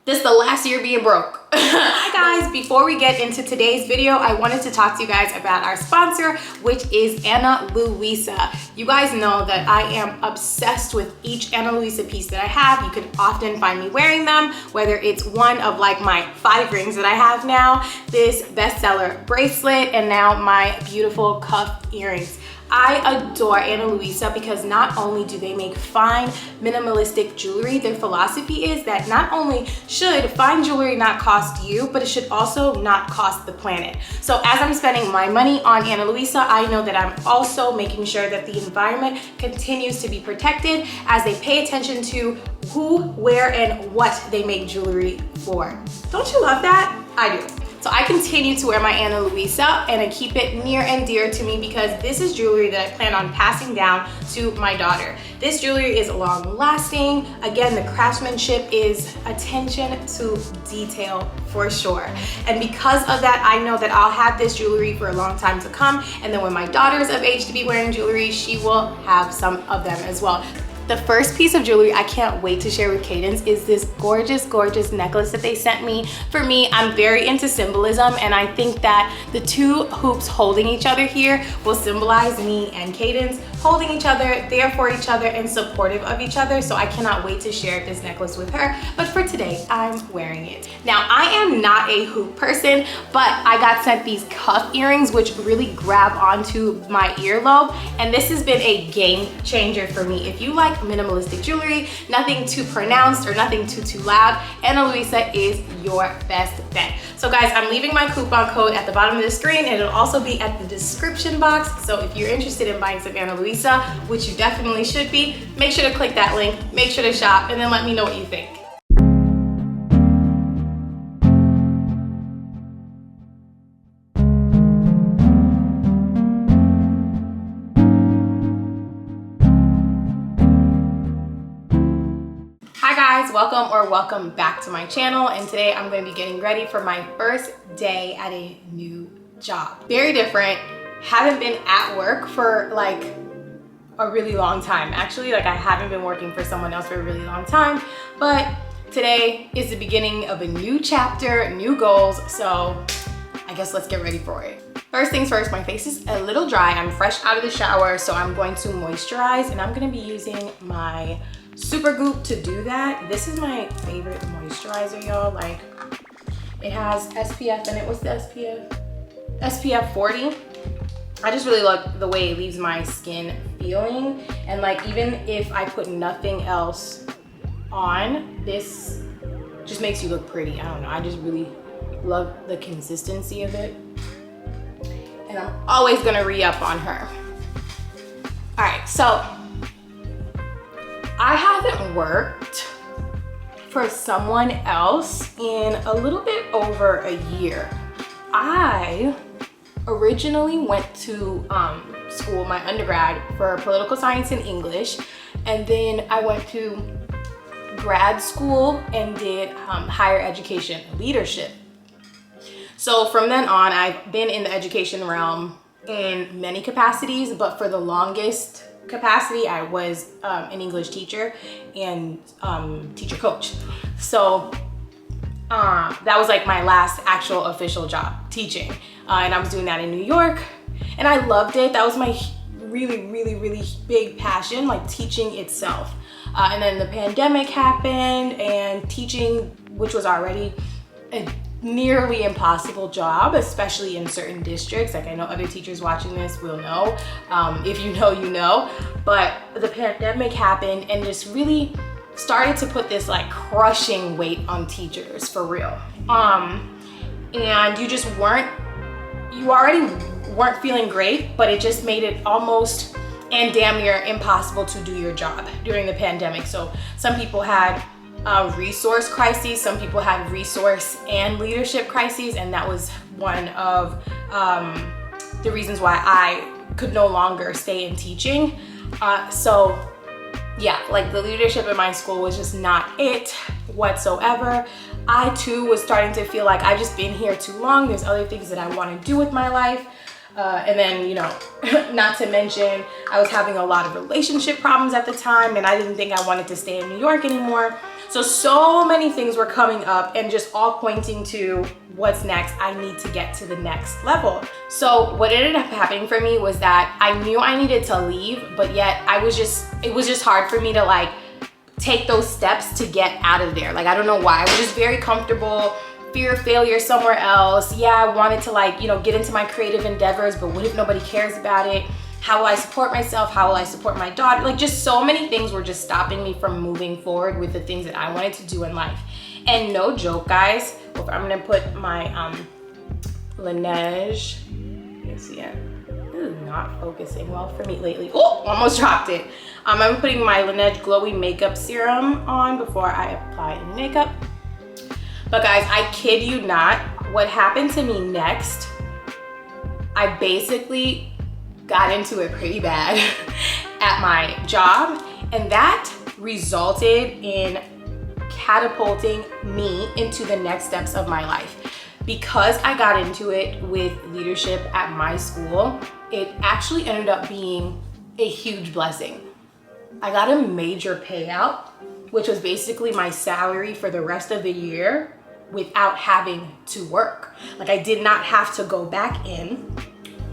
This is the last year being broke. Hi guys, before we get into today's video, I wanted to talk to you guys about our sponsor, which is Ana Luisa. You guys know that I am obsessed with each Ana Luisa piece that I have. You can often find me wearing them, whether it's one of like my 5 rings that I have now, this bestseller bracelet, and now my beautiful cuff earrings. I adore Ana Luisa because not only do they make fine minimalistic jewelry, their philosophy is that not only should fine jewelry not cost you, but it should also not cost the planet. So as I'm spending my money on Ana Luisa, I know that I'm also making sure that the environment continues to be protected as they pay attention to who, where, and what they make jewelry for. Don't you love that? I do. So I continue to wear my Ana Luisa and I keep it near and dear to me because this is jewelry that I plan on passing down to my daughter. This jewelry is long lasting. Again, the craftsmanship is attention to detail for sure. And because of that, I know that I'll have this jewelry for a long time to come. And then when my daughter's of age to be wearing jewelry, she will have some of them as well. The first piece of jewelry I can't wait to share with Cadence is this gorgeous, gorgeous necklace that they sent me. For me, I'm very into symbolism, and I think that the 2 hoops holding each other here will symbolize me and Cadence holding each other, there for each other, and supportive of each other. So I cannot wait to share this necklace with her. But for today, I'm wearing it. Now, I am not a hoop person, but I got sent these cuff earrings, which really grab onto my earlobe. And this has been a game changer for me. If you like minimalistic jewelry, nothing too pronounced or nothing too loud, Ana Luisa is your best bet. So guys, I'm leaving my coupon code at the bottom of the screen, and it'll also be at the description box. So if you're interested in buying some Ana Luisa, which you definitely should be, make sure to click that link, make sure to shop, and then let me know what you think. Welcome back to my channel, and today I'm going to be getting ready for my first day at a new job. Very different. Haven't been at work for like a really long time. Actually, like I haven't been working for someone else for a really long time, but today is the beginning of a new chapter, new goals, so I guess let's get ready for it. First things first, my face is a little dry. I'm fresh out of the shower, so I'm going to moisturize, and I'm going to be using my Supergoop to do that. This is my favorite moisturizer, y'all. Like, it has SPF in it. What's the SPF? SPF 40. I just really like the way it leaves my skin feeling. And like, even if I put nothing else on, this just makes you look pretty. I don't know. I just really love the consistency of it. And I'm always gonna re-up on her. All right, so I haven't worked for someone else in a little bit over a year. I originally went to school, my undergrad, for political science and English, and then I went to grad school and did higher education leadership. So from then on, I've been in the education realm in many capacities, but for the longest capacity, I was an English teacher and teacher coach. So that was like my last actual official job, teaching. And I was doing that in New York, and I loved it. That was my really big passion, like teaching itself. And then the pandemic happened, and teaching, which was already a nearly impossible job, especially in certain districts. Like, I know other teachers watching this will know. If you know, you know. But the pandemic happened and just really started to put this like crushing weight on teachers for real. And you already weren't feeling great, but it just made it almost and damn near impossible to do your job during the pandemic. So some people had resource crises, some people had resource and leadership crises, and that was one of the reasons why I could no longer stay in teaching. So yeah, like the leadership in my school was just not it whatsoever. I too was starting to feel like I've just been here too long. There's other things that I want to do with my life. And then, you know, not to mention, I was having a lot of relationship problems at the time, and I didn't think I wanted to stay in New York anymore. So many things were coming up and just all pointing to what's next. I need to get to the next level. So what ended up happening for me was that I knew I needed to leave, but yet it was just hard for me to like take those steps to get out of there. Like, I don't know why. I was just very comfortable, fear of failure somewhere else. Yeah, I wanted to like, you know, get into my creative endeavors, but what if nobody cares about it? How will I support myself? How will I support my daughter? Like, just so many things were just stopping me from moving forward with the things that I wanted to do in life. And no joke, guys, I'm gonna put my Laneige, you can see it. This is not focusing well for me lately. Oh, almost dropped it. I'm putting my Laneige Glowy Makeup Serum on before I apply any makeup. But guys, I kid you not, what happened to me next, I basically got into it pretty bad at my job, and that resulted in catapulting me into the next steps of my life. Because I got into it with leadership at my school, it actually ended up being a huge blessing. I got a major payout, which was basically my salary for the rest of the year without having to work. Like, I did not have to go back in,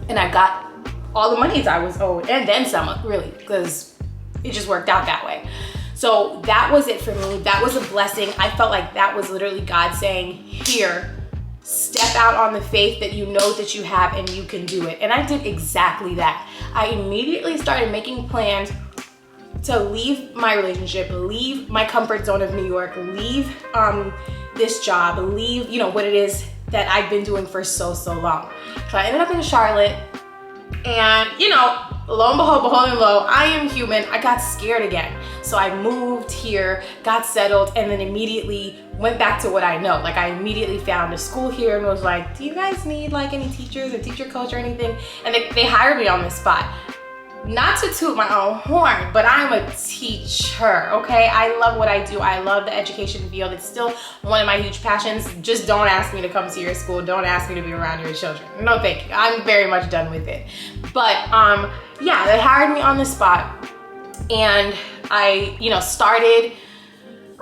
and I got all the monies I was owed and then some, really, because it just worked out that way. So that was it for me. That was a blessing. I felt like that was literally God saying, here, step out on the faith that you know that you have and you can do it. And I did exactly that. I immediately started making plans to leave my relationship, leave my comfort zone of New York, leave this job, leave, you know, what it is that I've been doing for so long. So I ended up in Charlotte, and you know, lo and behold, I am human. I got scared again. So I moved here, got settled, and then immediately went back to what I know. Like, I immediately found a school here and was like, do you guys need like any teachers or teacher coach or anything? And they hired me on the spot. Not to toot my own horn, but I'm a teacher, okay? I love what I do. I love the education field. It's still one of my huge passions. Just don't ask me to come to your school. Don't ask me to be around your children. No, thank you. I'm very much done with it. But yeah, they hired me on the spot, and I, you know, started,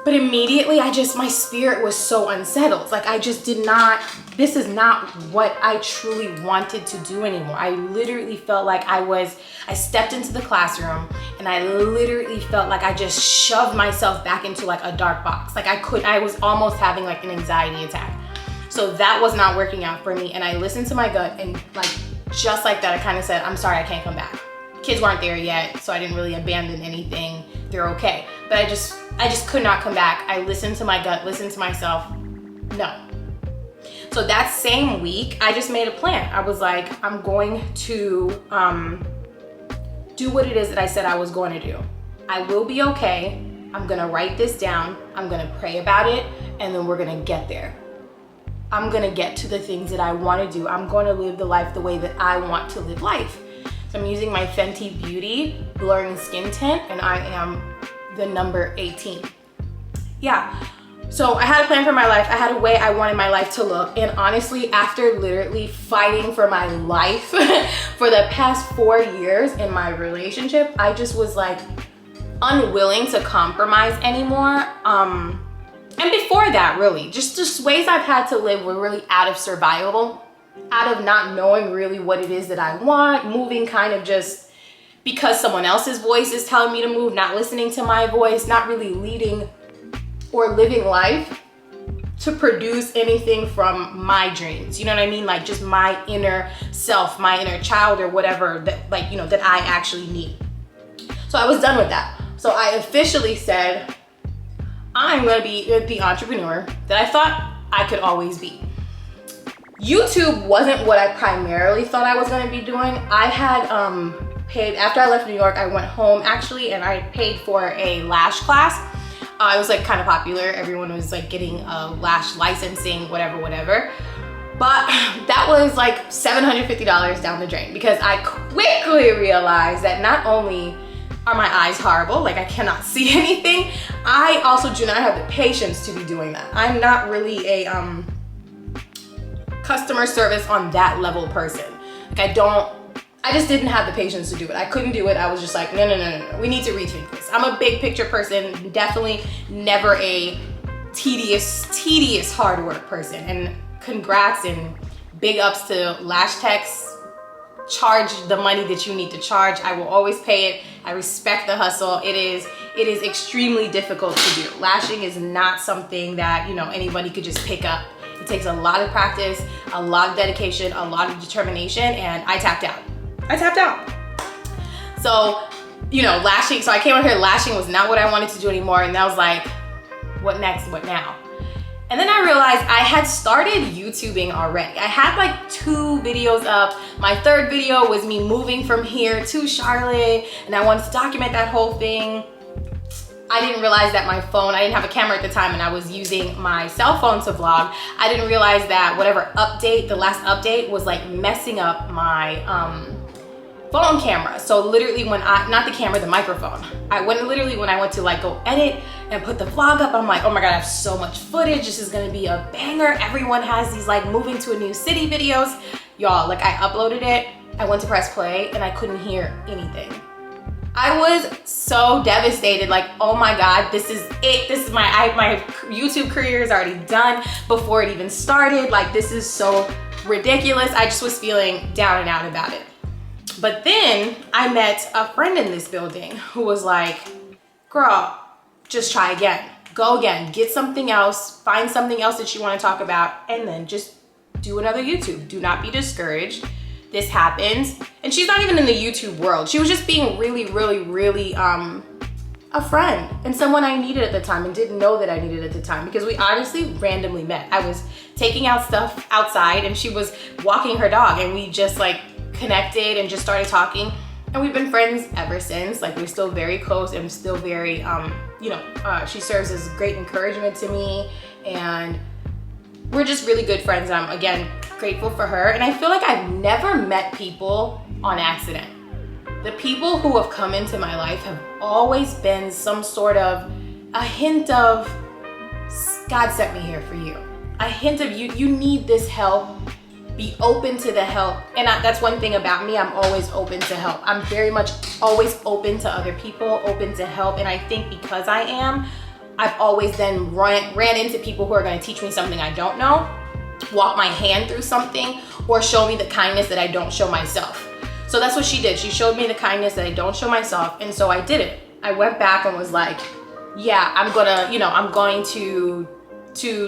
but immediately my spirit was so unsettled. Like, I just did not, this is not what I truly wanted to do anymore. I literally felt like I stepped into the classroom and I literally felt like I just shoved myself back into like a dark box. Like, I was almost having like an anxiety attack. So that was not working out for me. And I listened to my gut, and like, just like that, I kind of said, I'm sorry, I can't come back. Kids weren't there yet, so I didn't really abandon anything. They're okay. But I just could not come back. I listened to my gut, listened to myself. No. So that same week, I just made a plan. I was like, I'm going to do what it is that I said I was going to do. I will be okay. I'm gonna write this down. I'm gonna pray about it, and then we're gonna get there. I'm gonna get to the things that I wanna do. I'm gonna live the life the way that I want to live life. So I'm using my Fenty Beauty Blurring Skin Tint, and I am the number 18. Yeah, so I had a plan for my life. I had a way I wanted my life to look. And honestly, after literally fighting for my life for the past 4 years in my relationship, I just was like unwilling to compromise anymore. And before that, really, just ways I've had to live were really out of survival, out of not knowing really what it is that I want, moving kind of just because someone else's voice is telling me to move, not listening to my voice, not really leading or living life to produce anything from my dreams. You know what I mean? Like, just my inner self, my inner child, or whatever that, like, you know, that I actually need. So I was done with that. So I officially said, I'm gonna be the entrepreneur that I thought I could always be. YouTube wasn't what I primarily thought I was gonna be doing. I had paid, after I left New York, I went home actually, and I paid for a lash class. It was like kind of popular. Everyone was like getting a lash licensing, whatever. But that was like $750 down the drain, because I quickly realized that not only are my eyes horrible, like I cannot see anything, I also do not have the patience to be doing that. I'm not really a customer service on that level person. Like, I just didn't have the patience to do it. I couldn't do it. I was just like, no. We need to rethink this. I'm a big picture person, definitely never a tedious hard work person. And congrats and big ups to Lash Techs. Charge the money that you need to charge. I will always pay it. I respect the hustle. It is extremely difficult to do. Lashing is not something that, you know, anybody could just pick up. It takes a lot of practice, a lot of dedication, a lot of determination, and I tapped out. So, you know, lashing, so I came out here, lashing was not what I wanted to do anymore, and I was like, what next, what now? And then I realized I had started YouTubing already. I had like 2 videos up. My 3rd video was me moving from here to Charlotte, and I wanted to document that whole thing. I didn't realize that my phone, I didn't have a camera at the time, and I was using my cell phone to vlog. I didn't realize that whatever update, the last update was like messing up my phone camera. So literally when not the camera, the microphone. When I went to like go edit and put the vlog up, I'm like, oh my God, I have so much footage. This is gonna be a banger. Everyone has these like moving to a new city videos. Y'all, like I uploaded it, I went to press play and I couldn't hear anything. I was so devastated, like, oh my God, this is it. This is my YouTube career is already done before it even started. Like, this is so ridiculous. I just was feeling down and out about it. But then I met a friend in this building who was like, girl, just try again, go again, get something else, find something else that you want to talk about, and then just do another YouTube. Do not be discouraged. This happens. And she's not even in the YouTube world. She was just being really a friend and someone I needed at the time and didn't know that I needed at the time, because we honestly randomly met. I was taking out stuff outside and she was walking her dog, and we just like connected and just started talking, and we've been friends ever since. Like, we're still very close and still very she serves as great encouragement to me, and we're just really good friends. I'm again grateful for her, and I feel like I've never met people on accident. The people who have come into my life have always been some sort of a hint of God sent me here for you, a hint of you need this help. Be open to the help. And that's one thing about me, I'm always open to help. I'm very much always open to other people, open to help. And I think because I am, I've always then ran into people who are going to teach me something I don't know, walk my hand through something, or show me the kindness that I don't show myself. So that's what she did. She showed me the kindness that I don't show myself, and so I did it. I went back and was like, yeah, I'm going to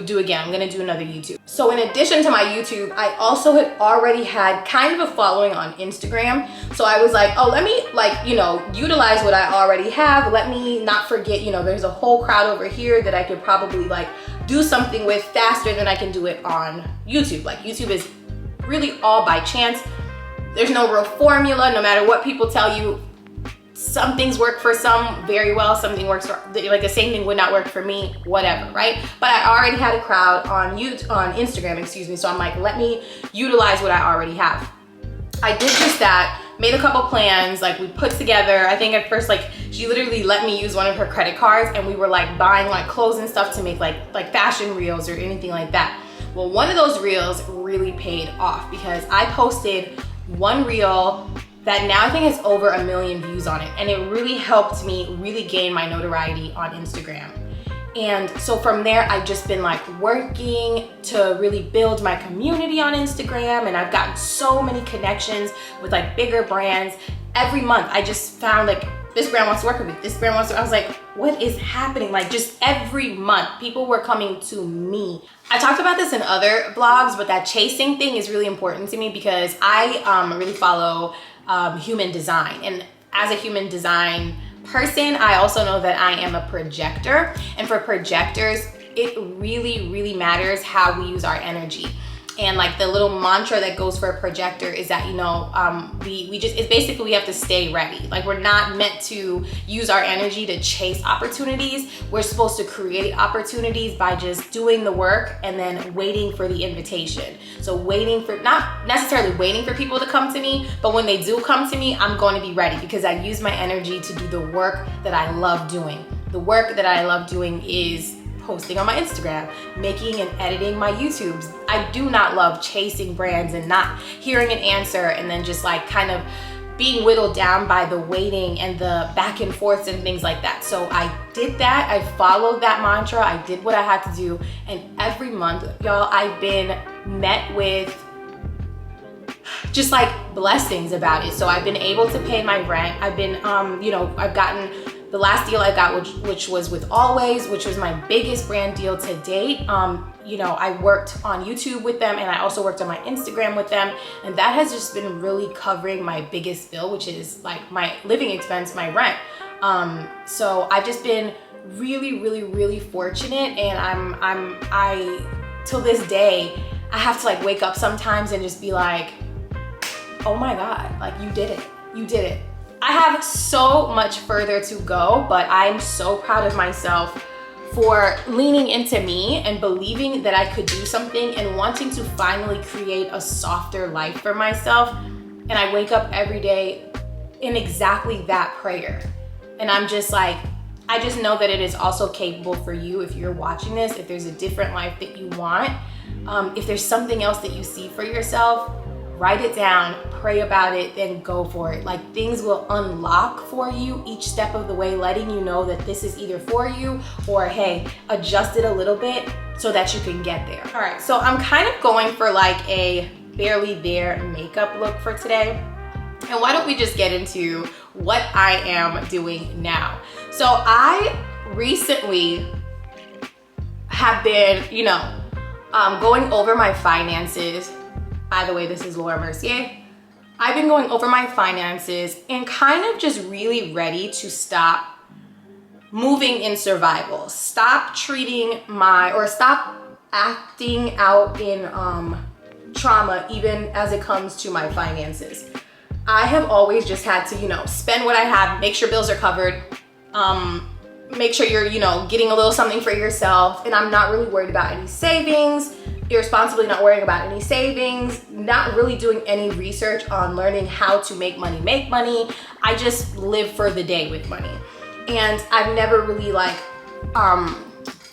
do again. I'm gonna do another YouTube. So in addition to my YouTube, I also had already had kind of a following on Instagram. So I was like, oh, let me utilize what I already have. Let me not forget, there's a whole crowd over here that I could probably like do something with faster than I can do it on YouTube. Like, YouTube is really all by chance. There's no real formula. No matter what people tell you, some things work for some very well, something works for, like the same thing would not work for me, whatever, right? But I already had a crowd on Instagram, so I'm like, let me utilize what I already have. I did just that, made a couple plans, like we put together, I think at first, like she literally let me use one of her credit cards, and we were like buying like clothes and stuff to make like fashion reels or anything like that. Well, one of those reels really paid off, because I posted one reel that now I think has over 1 million views on it. And it really helped me really gain my notoriety on Instagram. And so from there, I've just been like working to really build my community on Instagram. And I've gotten so many connections with like bigger brands. Every month, I just found like, this brand wants to work with me, this brand wants to, I was like, what is happening? Like, just every month, people were coming to me. I talked about this in other vlogs, but that chasing thing is really important to me, because I really follow human design. And as a human design person, I also know that I am a projector. And for projectors, it really matters how we use our energy. And like the little mantra that goes for a projector is that, it's basically we have to stay ready. Like, we're not meant to use our energy to chase opportunities. We're supposed to create opportunities by just doing the work and then waiting for the invitation. So not necessarily waiting for people to come to me, but when they do come to me, I'm going to be ready, because I use my energy to do the work that I love doing. The work that I love doing is posting on my Instagram, making and editing my YouTubes. I do not love chasing brands and not hearing an answer and then just like kind of being whittled down by the waiting and the back and forths and things like that. So I did that, I followed that mantra, I did what I had to do, and every month, y'all, I've been met with just like blessings about it. So I've been able to pay my rent. I've been, you know, I've gotten the last deal I got, which was with Always, which was my biggest brand deal to date. You know, I worked on YouTube with them and I also worked on my Instagram with them. And that has just been really covering my biggest bill, which is like my living expense, my rent. So I've just been really fortunate, and I till this day, I have to like wake up sometimes and just be like, oh my God, like you did it, you did it. I have so much further to go, but I'm so proud of myself for leaning into me and believing that I could do something and wanting to finally create a softer life for myself. And I wake up every day in exactly that prayer. And I'm just like, I just know that it is also capable for you if you're watching this, if there's a different life that you want, if there's something else that you see for yourself, write it down, pray about it, then go for it. Like things will unlock for you each step of the way, letting you know that this is either for you or hey, adjust it a little bit so that you can get there. All right, so I'm kind of going for like a barely there makeup look for today. And why don't we just get into what I am doing now? So I recently have been, you know, going over my finances. By the way, this is Laura Mercier. I've been going over my finances and kind of just really ready to stop moving in survival. Stop acting out in trauma, even as it comes to my finances. I have always just had to, you know, spend what I have, make sure bills are covered, make sure you're, you know, getting a little something for yourself. And I'm not really worried about any savings, irresponsibly not worrying about any savings, not really doing any research on learning how to make money. I just live for the day with money. And I've never really like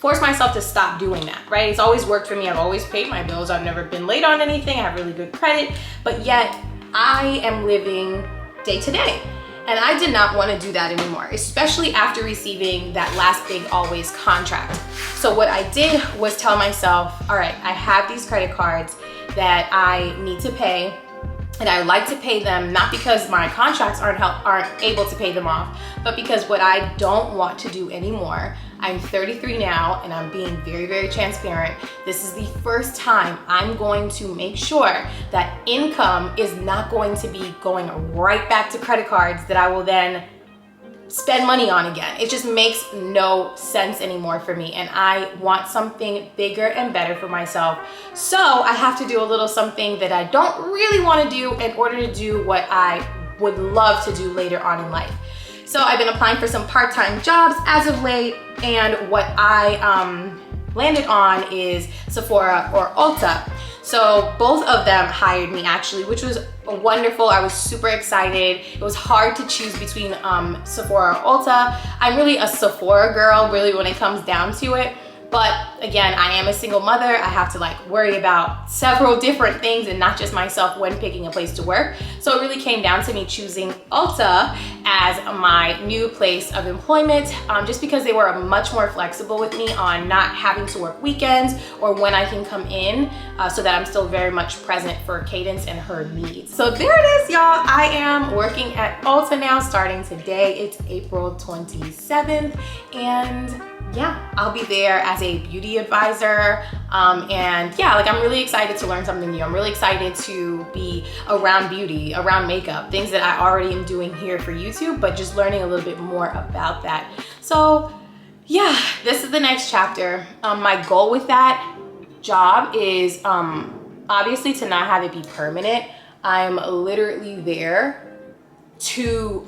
forced myself to stop doing that, right? It's always worked for me. I've always paid my bills. I've never been late on anything. I have really good credit, but yet I am living day to day. And I did not want to do that anymore, especially after receiving that last big Always contract. So what I did was tell myself, all right, I have these credit cards that I need to pay, and I like to pay them not because my contracts aren't able to pay them off, but because what I don't want to do anymore. I'm 33 now, and I'm being very transparent. This is the first time I'm going to make sure that income is not going to be going right back to credit cards that I will then spend money on again. It just makes no sense anymore for me, and I want something bigger and better for myself. So I have to do a little something that I don't really want to do in order to do what I would love to do later on in life. So I've been applying for some part-time jobs as of late, and what I landed on is Sephora or Ulta. So both of them hired me actually, which was wonderful. I was super excited. It was hard to choose between Sephora or Ulta. I'm really a Sephora girl, really, when it comes down to it. But again, I am a single mother. I have to like worry about several different things and not just myself when picking a place to work. So it really came down to me choosing Ulta as my new place of employment, just because they were much more flexible with me on not having to work weekends or when I can come in, so that I'm still very much present for Cadence and her needs. So there it is, y'all. I am working at Ulta now starting today. It's April 27th, and yeah, I'll be there as a beauty advisor. And yeah, like I'm really excited to learn something new. I'm really excited to be around beauty, around makeup, things that I already am doing here for YouTube, but just learning a little bit more about that. So yeah, this is the next chapter. My goal with that job is obviously to not have it be permanent. I'm literally there to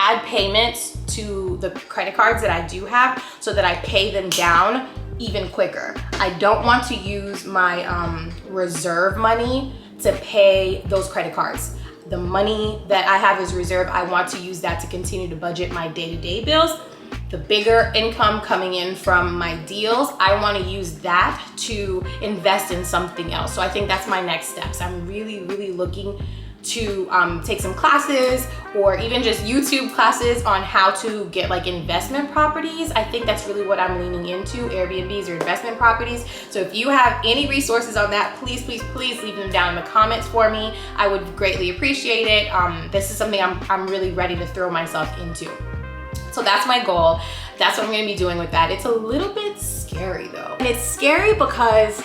add payments to the credit cards that I do have so that I pay them down even quicker. I don't want to use my reserve money to pay those credit cards. The money that I have as reserve, I want to use that to continue to budget my day-to-day bills. the bigger income coming in from my deals, I want to use that to invest in something else. So I think that's my next steps. I'm really, really looking to take some classes or even just YouTube classes on how to get like investment properties. I think that's really what I'm leaning into, Airbnbs or investment properties. So if you have any resources on that, please, please, please leave them down in the comments for me. I would greatly appreciate it. This is something I'm really ready to throw myself into. So that's my goal. That's what I'm gonna be doing with that. It's a little bit scary though. And it's scary because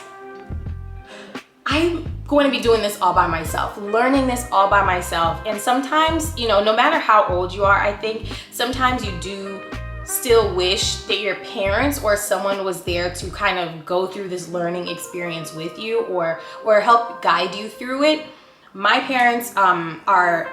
I'm going to be doing this all by myself, learning this all by myself. And sometimes, you know, no matter how old you are, I think sometimes you do still wish that your parents or someone was there to kind of go through this learning experience with you or help guide you through it. My parents are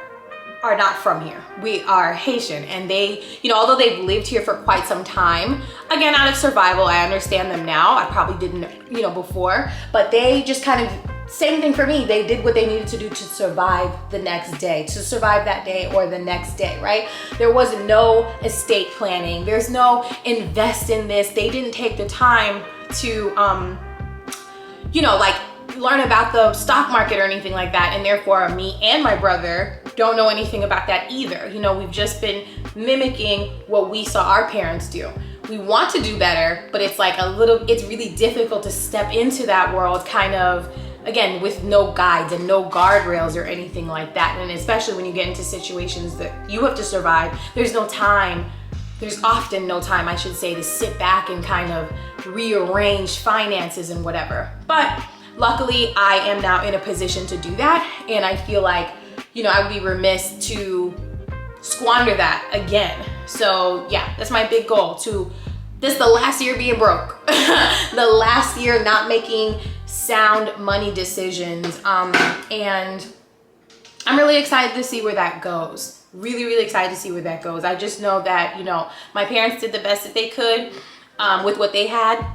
not from here. We are Haitian, and they, you know, although they've lived here for quite some time, again, out of survival, I understand them now. I probably didn't, you know, before, but they just kind of, same thing for me. They did what they needed to do to survive the next day, to survive that day or the next day, right? There was no estate planning. There's no invest in this. They didn't take the time to, you know, like learn about the stock market or anything like that. And therefore me and my brother don't know anything about that either. You know, we've just been mimicking what we saw our parents do. We want to do better, but it's like it's really difficult to step into that world kind of, again, with no guides and no guardrails or anything like that. And especially when you get into situations that you have to survive, there's often no time, I should say, to sit back and kind of rearrange finances and whatever. But luckily, I am now in a position to do that. And I feel like, you know, I would be remiss to squander that again. So yeah, that's my big goal. This is the last year being broke. The last year not making sound money decisions. And I'm really excited to see where that goes. Really, really excited to see where that goes. I just know that, you know, my parents did the best that they could with what they had.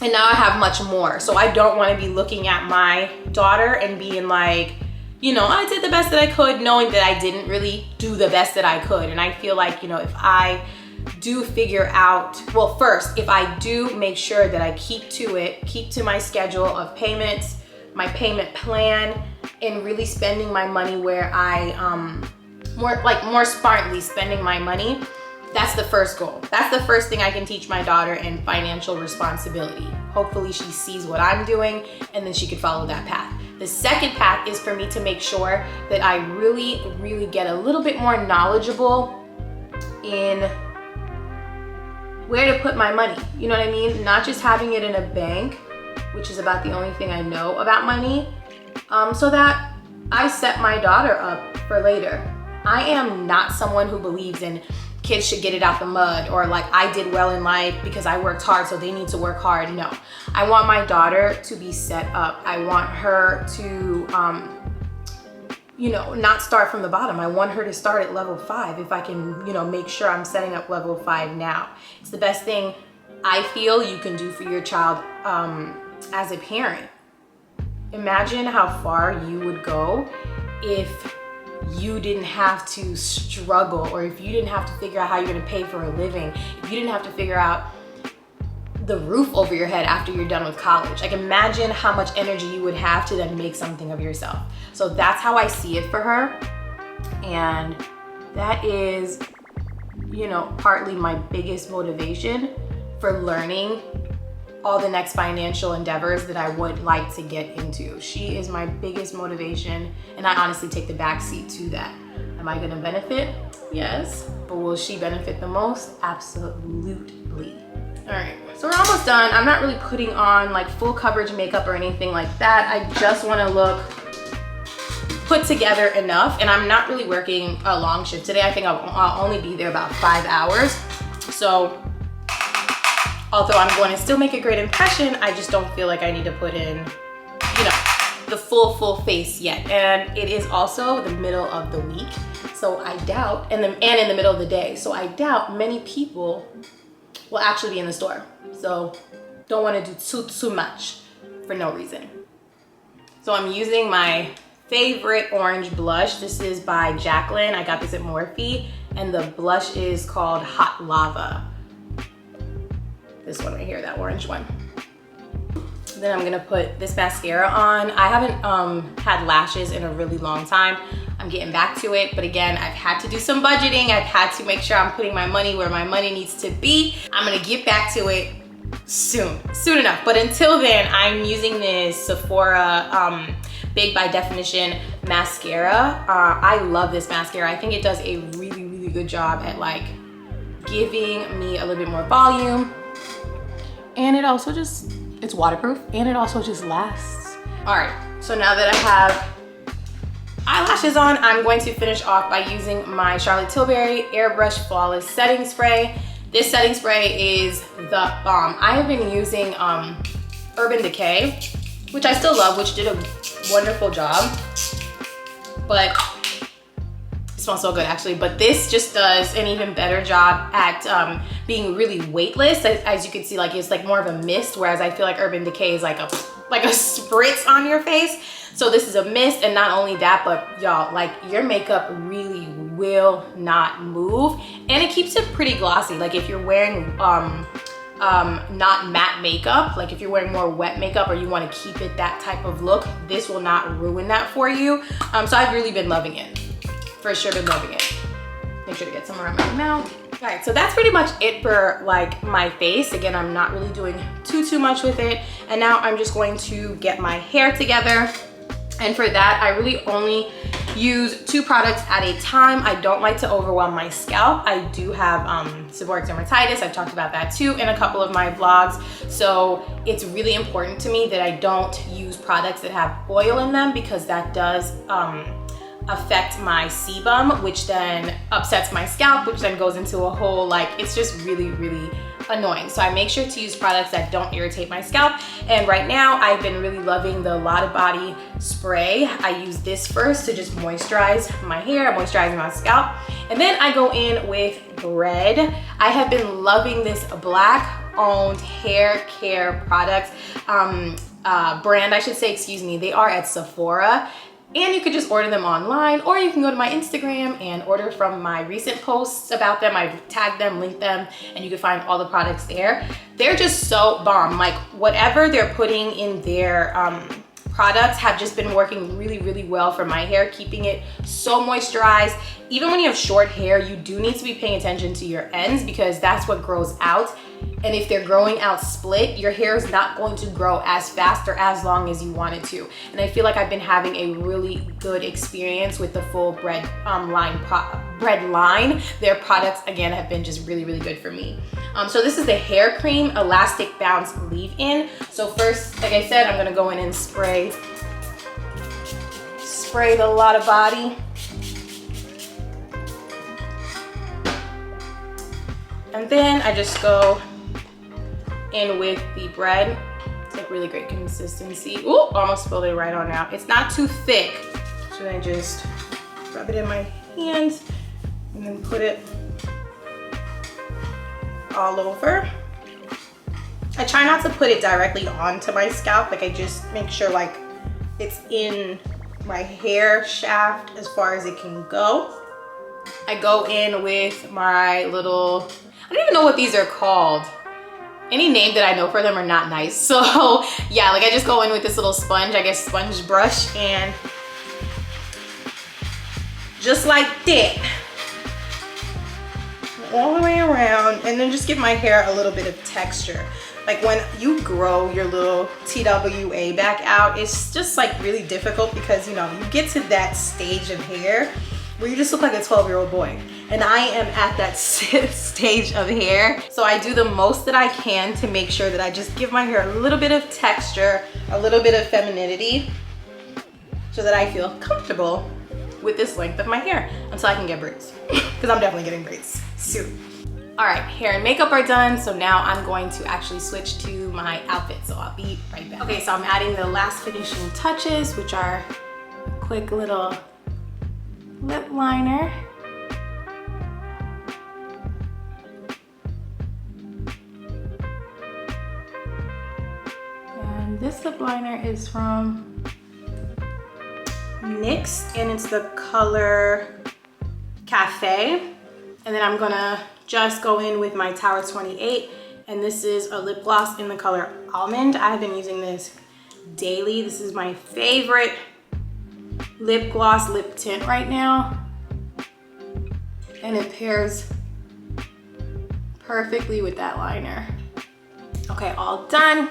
And now I have much more. So I don't want to be looking at my daughter and being like, you know, I did the best that I could, knowing that I didn't really do the best that I could. And I feel like, you know, if I do figure out, well, first, if I do make sure that I keep to my schedule of payments, my payment plan, and really spending my money where I, more smartly spending my money, that's the first goal. That's the first thing I can teach my daughter in financial responsibility. Hopefully she sees what I'm doing and then she could follow that path. The second path is for me to make sure that I really, really get a little bit more knowledgeable in where to put my money. You know what I mean? Not just having it in a bank, which is about the only thing I know about money, so that I set my daughter up for later. I am not someone who believes in kids should get it out the mud, or like I did well in life because I worked hard so they need to work hard. No, I want my daughter to be set up. I want her to, you know, not start from the bottom. I want her to start at level 5 if I can, you know, make sure I'm setting up level 5 now. It's the best thing I feel you can do for your child as a parent. Imagine how far you would go if you didn't have to struggle, or if you didn't have to figure out how you're gonna pay for a living, if you didn't have to figure out the roof over your head after you're done with college. Like, imagine how much energy you would have to then make something of yourself. So that's how I see it for her. And that is, you know, partly my biggest motivation for learning all the next financial endeavors that I would like to get into. She is my biggest motivation, and I honestly take the backseat to that. Am I gonna benefit? Yes. But will she benefit the most? Absolutely. All right, so we're almost done. I'm not really putting on like full coverage makeup or anything like that. I just wanna look put together enough, and I'm not really working a long shift today. I think I'll only be there about 5 hours. So, although I'm going to still make a great impression, I just don't feel like I need to put in, you know, the full face yet. And it is also the middle of the week, so I doubt, and in the middle of the day, so I doubt many people will actually be in the store. So don't want to do too much for no reason. So I'm using my favorite orange blush. This is by Jacqueline. I got this at Morphe, and the blush is called Hot Lava. This one right here, that orange one. Then I'm gonna put this mascara on. I haven't had lashes in a really long time. I'm getting back to it, but again, I've had to do some budgeting. I've had to make sure I'm putting my money where my money needs to be. I'm gonna get back to it soon enough. But until then, I'm using this Sephora Big by Definition mascara. I love this mascara. I think it does a really good job at like giving me a little bit more volume. And it also just, it's waterproof and it also just lasts. All right, so now that I have eyelashes on, I'm going to finish off by using my Charlotte Tilbury Airbrush Flawless Setting Spray. This setting spray is the bomb. I have been using Urban Decay, which I still love, which did a wonderful job, but it smells so good actually. But this just does an even better job at being really weightless. As you can see, like it's like more of a mist, whereas I feel like Urban Decay is like a spritz on your face. So this is a mist, and not only that, but y'all, like your makeup really will not move, and it keeps it pretty glossy. Like if you're wearing not matte makeup, like if you're wearing more wet makeup or you want to keep it that type of look, this will not ruin that for you. So I've really been loving it. For sure been loving it. Make sure to get some around my mouth. All right, so that's pretty much it for like my face. Again, I'm not really doing too much with it. And now I'm just going to get my hair together. And for that, I really only use 2 products at a time. I don't like to overwhelm my scalp. I do have seborrheic dermatitis. I've talked about that too in a couple of my vlogs. So it's really important to me that I don't use products that have oil in them, because that does affect my sebum, which then upsets my scalp, which then goes into a whole, like, it's just really annoying. So I make sure to use products that don't irritate my scalp. And right now I've been really loving the Lot of Body spray. I use this first to just moisturize my hair, moisturize my scalp, and then I go in with Bread. I have been loving this Black owned hair care product brand, I should say, excuse me. They are at Sephora. And you could just order them online, or you can go to my Instagram and order from my recent posts about them. I've tagged them, linked them, and you can find all the products there. They're just so bomb. Like whatever they're putting in their products have just been working really well for my hair, keeping it so moisturized. Even when you have short hair, you do need to be paying attention to your ends, because that's what grows out. And if they're growing out split, your hair is not going to grow as fast or as long as you want it to. And I feel like I've been having a really good experience with the full Bread line. Their products, again, have been just really good for me. So this is the Hair Cream Elastic Bounce Leave-In. So first, like I said, I'm gonna go in and spray the Lot of Body. And then I just go in with the Bread. It's like really great consistency. Ooh, almost spilled it right on out. It's not too thick. So I just rub it in my hands and then put it all over. I try not to put it directly onto my scalp. Like I just make sure like it's in my hair shaft as far as it can go. I go in with my little, I don't even know what these are called. Any name that I know for them are not nice. So yeah, like I just go in with this little sponge, I guess sponge brush, and just like that, all the way around, and then just give my hair a little bit of texture. Like when you grow your little TWA back out, it's just like really difficult, because you know, you get to that stage of hair where you just look like a 12-year-old boy. And I am at that stage of hair. So I do the most that I can to make sure that I just give my hair a little bit of texture, a little bit of femininity, so that I feel comfortable with this length of my hair until I can get braids. Because I'm definitely getting braids soon. All right, hair and makeup are done. So now I'm going to actually switch to my outfit. So I'll be right back. Okay, so I'm adding the last finishing touches, which are a quick little lip liner. And this lip liner is from NYX, and it's the color Cafe. And then I'm gonna just go in with my Tower 28 And this is a lip gloss in the color Almond. I have been using this daily. This is my favorite lip gloss lip tint right now. And it pairs perfectly with that liner. Okay, all done.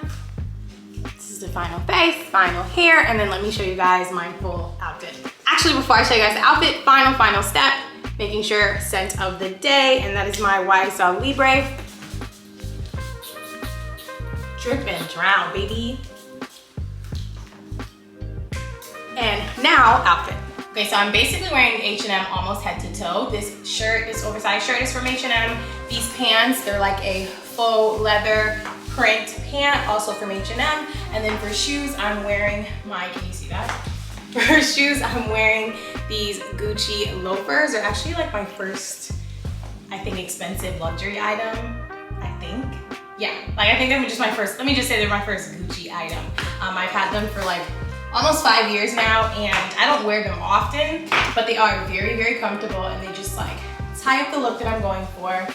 This is the final face, final hair, and then let me show you guys my full outfit. Actually, before I show you guys the outfit, final step, making sure scent of the day, and that is my YSL Libre. Drip and drown, baby. And now, outfit. Okay, so I'm basically wearing H&M almost head to toe. This shirt, this oversized shirt is from H&M. These pants, they're like a faux leather print pant, also from H&M. And then for shoes, I'm wearing my, can you see that? For shoes, I'm wearing these Gucci loafers. They're actually like my first, I think, expensive luxury item, I think. Yeah, like I think they're just my first, let me just say they're my first Gucci item. I've had them for like almost 5 years now, and I don't wear them often, but they are very, very comfortable, and they just like tie up the look that I'm going for.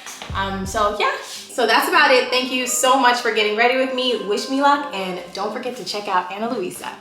So yeah, so that's about it. Thank you so much for getting ready with me. Wish me luck, and don't forget to check out Ana Luisa.